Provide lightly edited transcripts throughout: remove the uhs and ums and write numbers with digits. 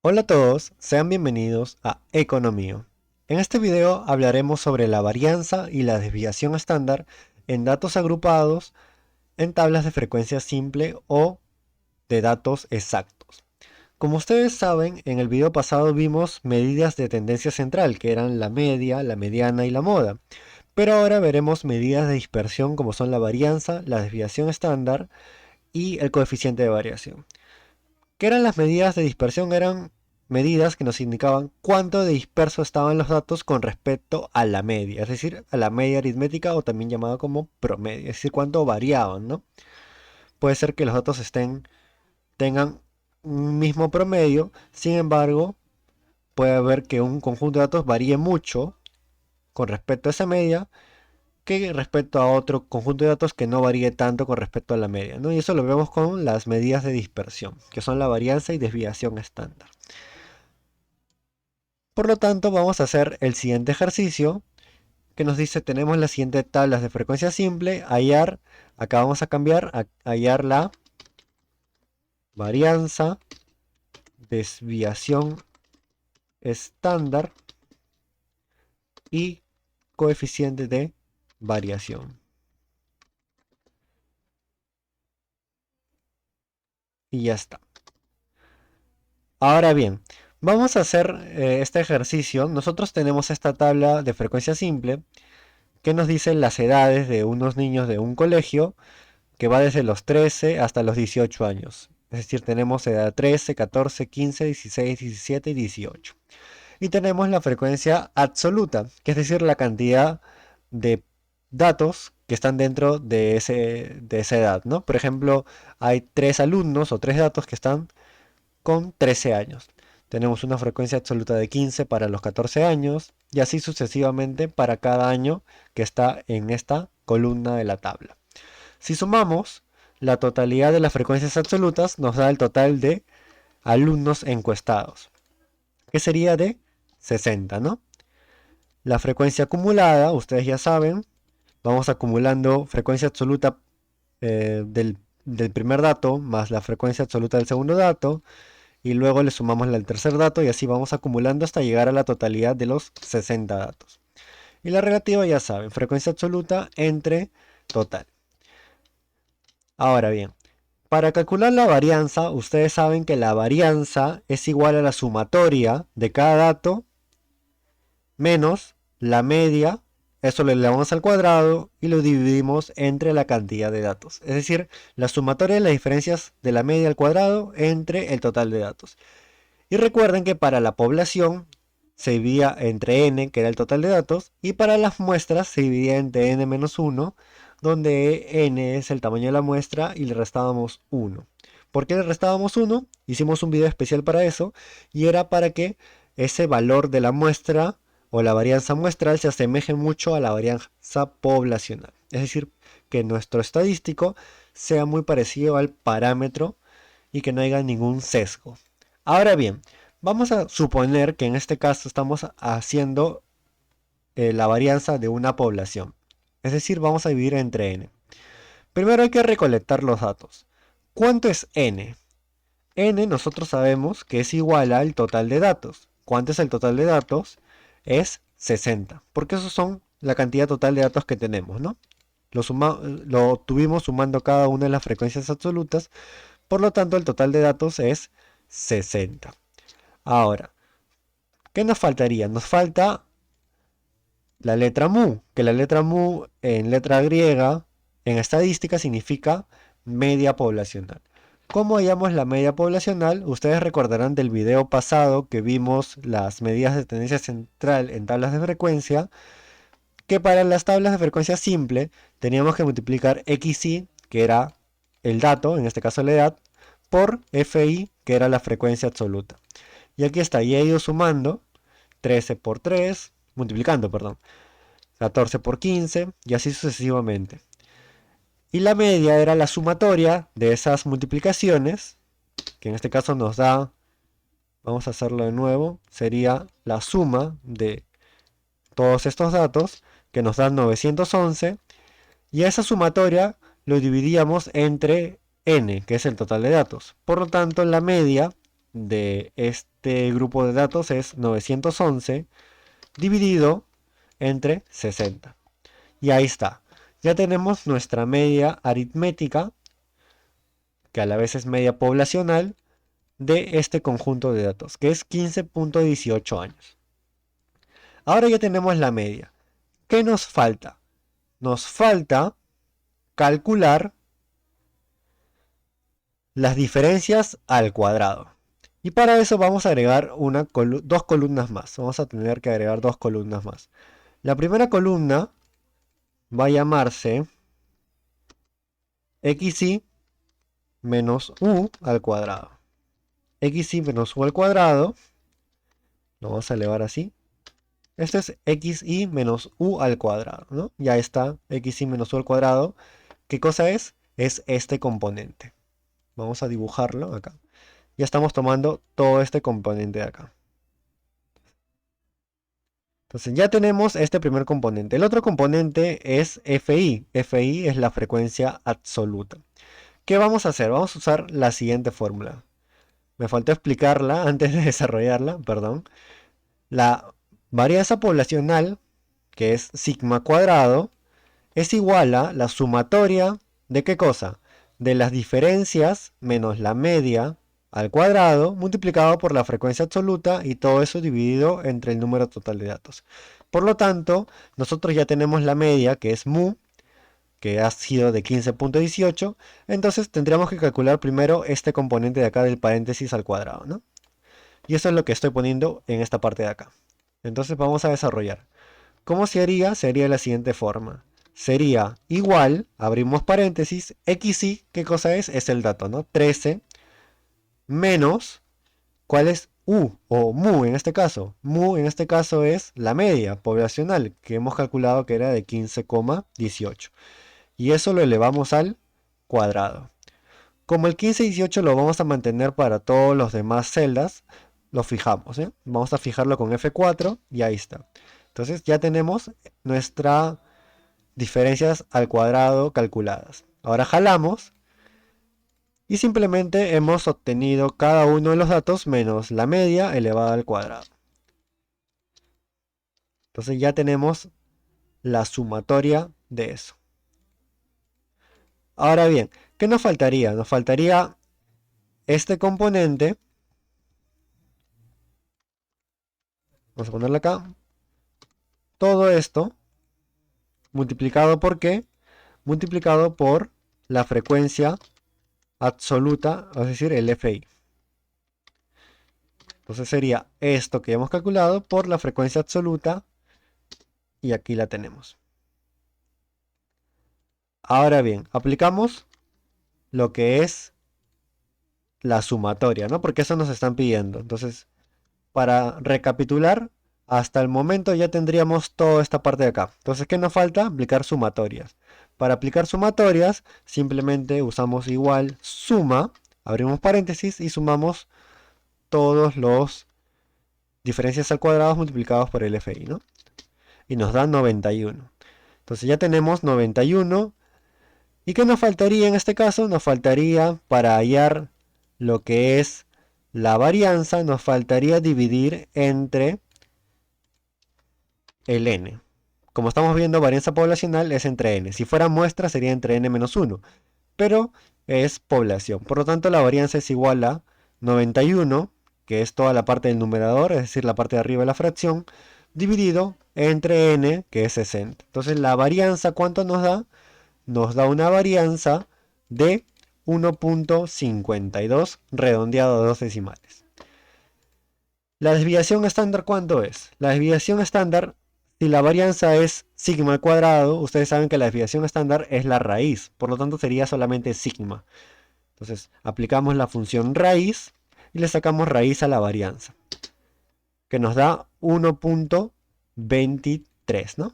Hola a todos, sean bienvenidos a Economía. En este video hablaremos sobre la varianza y la desviación estándar en datos agrupados en tablas de frecuencia simple o de datos exactos. Como ustedes saben, en el video pasado vimos medidas de tendencia central, que eran la media, la mediana y la moda. Pero ahora veremos medidas de dispersión como son la varianza, la desviación estándar y el coeficiente de variación. ¿Qué eran las medidas de dispersión? Eran medidas que nos indicaban cuánto de disperso estaban los datos con respecto a la media, es decir, a la media aritmética o también llamada como promedio, es decir, cuánto variaban, ¿no? Puede ser que los datos tengan un mismo promedio, sin embargo, puede haber que un conjunto de datos varíe mucho con respecto a esa media que respecto a otro conjunto de datos que no varíe tanto con respecto a la media, ¿no? Y eso lo vemos con las medidas de dispersión, que son la varianza y desviación estándar. Por lo tanto, vamos a hacer el siguiente ejercicio que nos dice, tenemos las siguientes tablas de frecuencia simple, hallar, acá vamos a cambiar, a hallar la varianza, desviación estándar y coeficiente de variación. Y ya está. Ahora bien, vamos a hacer este ejercicio. Nosotros tenemos esta tabla de frecuencia simple que nos dice las edades de unos niños de un colegio que va desde los 13 hasta los 18 años. Es decir, tenemos edad 13, 14, 15, 16, 17 y 18. Y tenemos la frecuencia absoluta, que es decir, la cantidad de datos que están dentro de esa edad, ¿no? Por ejemplo, hay 3 alumnos o 3 datos que están con 13 años. Tenemos una frecuencia absoluta de 15 para los 14 años y así sucesivamente para cada año que está en esta columna de la tabla. Si sumamos la totalidad de las frecuencias absolutas, nos da el total de alumnos encuestados, que sería de 60, ¿no? La frecuencia acumulada, ustedes ya saben, vamos acumulando frecuencia absoluta del primer dato más la frecuencia absoluta del segundo dato, y luego le sumamos el tercer dato y así vamos acumulando hasta llegar a la totalidad de los 60 datos. Y la relativa ya saben, frecuencia absoluta entre total. Ahora bien, para calcular la varianza, ustedes saben que la varianza es igual a la sumatoria de cada dato menos la media, eso lo elevamos al cuadrado y lo dividimos entre la cantidad de datos. Es decir, la sumatoria de las diferencias de la media al cuadrado entre el total de datos. Y recuerden que para la población se dividía entre n, que era el total de datos, y para las muestras se dividía entre n-1, donde n es el tamaño de la muestra y le restábamos 1. ¿Por qué le restábamos 1? Hicimos un video especial para eso, y era para que ese valor de la muestra o la varianza muestral se asemeje mucho a la varianza poblacional. Es decir, que nuestro estadístico sea muy parecido al parámetro y que no haya ningún sesgo. Ahora bien, vamos a suponer que en este caso estamos haciendo la varianza de una población. Es decir, vamos a dividir entre n. Primero hay que recolectar los datos. ¿Cuánto es n? N nosotros sabemos que es igual al total de datos. ¿Cuánto es el total de datos? Es 60, porque esos son la cantidad total de datos que tenemos, ¿no? Lo obtuvimos sumando cada una de las frecuencias absolutas, por lo tanto el total de datos es 60. Ahora, ¿qué nos faltaría? Nos falta la letra mu, que la letra mu en letra griega, en estadística, significa media poblacional. ¿Cómo hallamos la media poblacional? Ustedes recordarán del video pasado que vimos las medidas de tendencia central en tablas de frecuencia, que para las tablas de frecuencia simple teníamos que multiplicar xi, que era el dato, en este caso la edad, por fi, que era la frecuencia absoluta. Y aquí está, y he ido sumando 13 por 3, multiplicando, perdón, 14 por 15 y así sucesivamente. Y la media era la sumatoria de esas multiplicaciones, que en este caso nos da, vamos a hacerlo de nuevo, sería la suma de todos estos datos, que nos dan 911, y a esa sumatoria lo dividíamos entre n, que es el total de datos. Por lo tanto, la media de este grupo de datos es 911 dividido entre 60. Y ahí está. Ya tenemos nuestra media aritmética, que a la vez es media poblacional, de este conjunto de datos, que es 15.18 años. Ahora ya tenemos la media. ¿Qué nos falta? Nos falta calcular las diferencias al cuadrado. Y para eso vamos a agregar dos columnas más. Vamos a tener que agregar dos columnas más. La primera columna va a llamarse xy menos u al cuadrado. Xy menos u al cuadrado. Lo vamos a elevar así. Este es xy menos u al cuadrado, ¿no? Ya está xy menos u al cuadrado. ¿Qué cosa es? Es este componente. Vamos a dibujarlo acá. Ya estamos tomando todo este componente de acá. Entonces ya tenemos este primer componente. El otro componente es FI. FI es la frecuencia absoluta. ¿Qué vamos a hacer? Vamos a usar la siguiente fórmula. Me faltó explicarla antes de desarrollarla, perdón. La varianza poblacional, que es sigma cuadrado, es igual a la sumatoria de ¿qué cosa? De las diferencias menos la media al cuadrado multiplicado por la frecuencia absoluta y todo eso dividido entre el número total de datos. Por lo tanto, nosotros ya tenemos la media, que es mu, que ha sido de 15.18, entonces tendríamos que calcular primero este componente de acá del paréntesis al cuadrado, ¿no? Y eso es lo que estoy poniendo en esta parte de acá. Entonces vamos a desarrollar. ¿Cómo se haría? Sería de la siguiente forma. Sería igual, abrimos paréntesis, xy, ¿qué cosa es? Es el dato, ¿no? 13 menos, ¿cuál es u o mu en este caso? Mu en este caso es la media poblacional que hemos calculado que era de 15,18. Y eso lo elevamos al cuadrado. Como el 15 y 18 lo vamos a mantener para todos los demás celdas, lo fijamos, ¿eh? Vamos a fijarlo con F4 y ahí está. Entonces ya tenemos nuestras diferencias al cuadrado calculadas. Ahora jalamos y simplemente hemos obtenido cada uno de los datos menos la media elevada al cuadrado. Entonces ya tenemos la sumatoria de eso. Ahora bien, ¿qué nos faltaría? Nos faltaría este componente. Vamos a ponerlo acá. Todo esto multiplicado por ¿qué? Multiplicado por la frecuencia absoluta, es decir, el FI. Entonces sería esto que hemos calculado por la frecuencia absoluta y aquí la tenemos. Ahora bien, aplicamos lo que es la sumatoria, ¿no? Porque eso nos están pidiendo. Entonces, para recapitular, hasta el momento ya tendríamos toda esta parte de acá. Entonces, ¿qué nos falta? Aplicar sumatorias. Para aplicar sumatorias, simplemente usamos igual suma, abrimos paréntesis y sumamos todos los diferencias al cuadrado multiplicados por el FI, ¿no? Y nos da 91. Entonces ya tenemos 91. ¿Y qué nos faltaría en este caso? Nos faltaría, para hallar lo que es la varianza, nos faltaría dividir entre el n. Como estamos viendo, varianza poblacional es entre n. Si fuera muestra sería entre n-1. Pero es población. Por lo tanto, la varianza es igual a 91, que es toda la parte del numerador, es decir, la parte de arriba de la fracción, dividido entre n, que es 60. Entonces, la varianza, ¿cuánto nos da? Nos da una varianza de 1.52 redondeado a dos decimales. ¿La desviación estándar cuánto es? La desviación estándar, si la varianza es sigma al cuadrado, ustedes saben que la desviación estándar es la raíz, por lo tanto sería solamente sigma. Entonces aplicamos la función raíz y le sacamos raíz a la varianza, que nos da 1.23, ¿no?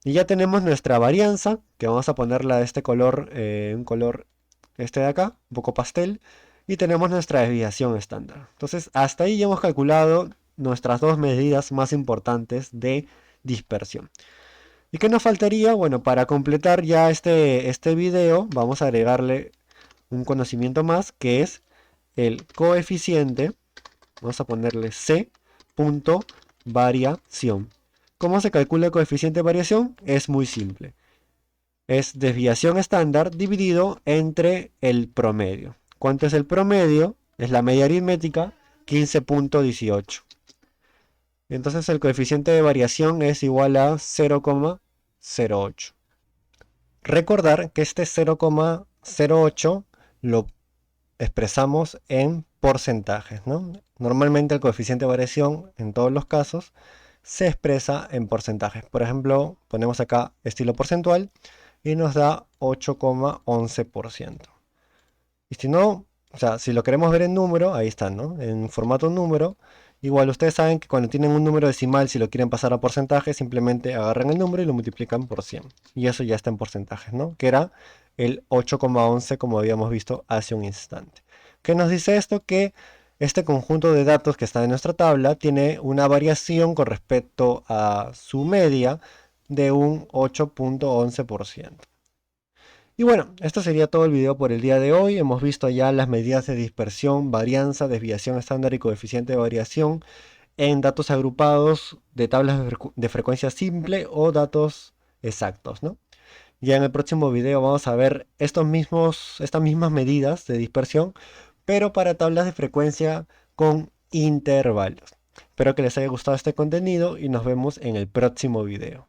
Y ya tenemos nuestra varianza, que vamos a ponerla de este color, un color este de acá, un poco pastel. Y tenemos nuestra desviación estándar. Entonces, hasta ahí ya hemos calculado nuestras dos medidas más importantes de dispersión. ¿Y qué nos faltaría? Bueno, para completar ya este video, vamos a agregarle un conocimiento más, que es el coeficiente, vamos a ponerle C punto variación. ¿Cómo se calcula el coeficiente de variación? Es muy simple. Es desviación estándar dividido entre el promedio. ¿Cuánto es el promedio? Es la media aritmética, 15.18. Entonces el coeficiente de variación es igual a 0,08. Recordar que este 0,08 lo expresamos en porcentajes, ¿no? Normalmente el coeficiente de variación en todos los casos se expresa en porcentajes. Por ejemplo, ponemos acá estilo porcentual y nos da 8,11%. Y si no, o sea, si lo queremos ver en número, ahí está, ¿no? En formato número. Igual ustedes saben que cuando tienen un número decimal, si lo quieren pasar a porcentaje, simplemente agarran el número y lo multiplican por 100. Y eso ya está en porcentajes, ¿no? Que era el 8,11 como habíamos visto hace un instante. ¿Qué nos dice esto? Que este conjunto de datos que está en nuestra tabla tiene una variación con respecto a su media de un 8,11%. Y bueno, esto sería todo el video por el día de hoy. Hemos visto ya las medidas de dispersión, varianza, desviación estándar y coeficiente de variación en datos agrupados de tablas de frecuencia simple o datos exactos, ¿no? Ya en el próximo video vamos a ver estas mismas medidas de dispersión, pero para tablas de frecuencia con intervalos. Espero que les haya gustado este contenido y nos vemos en el próximo video.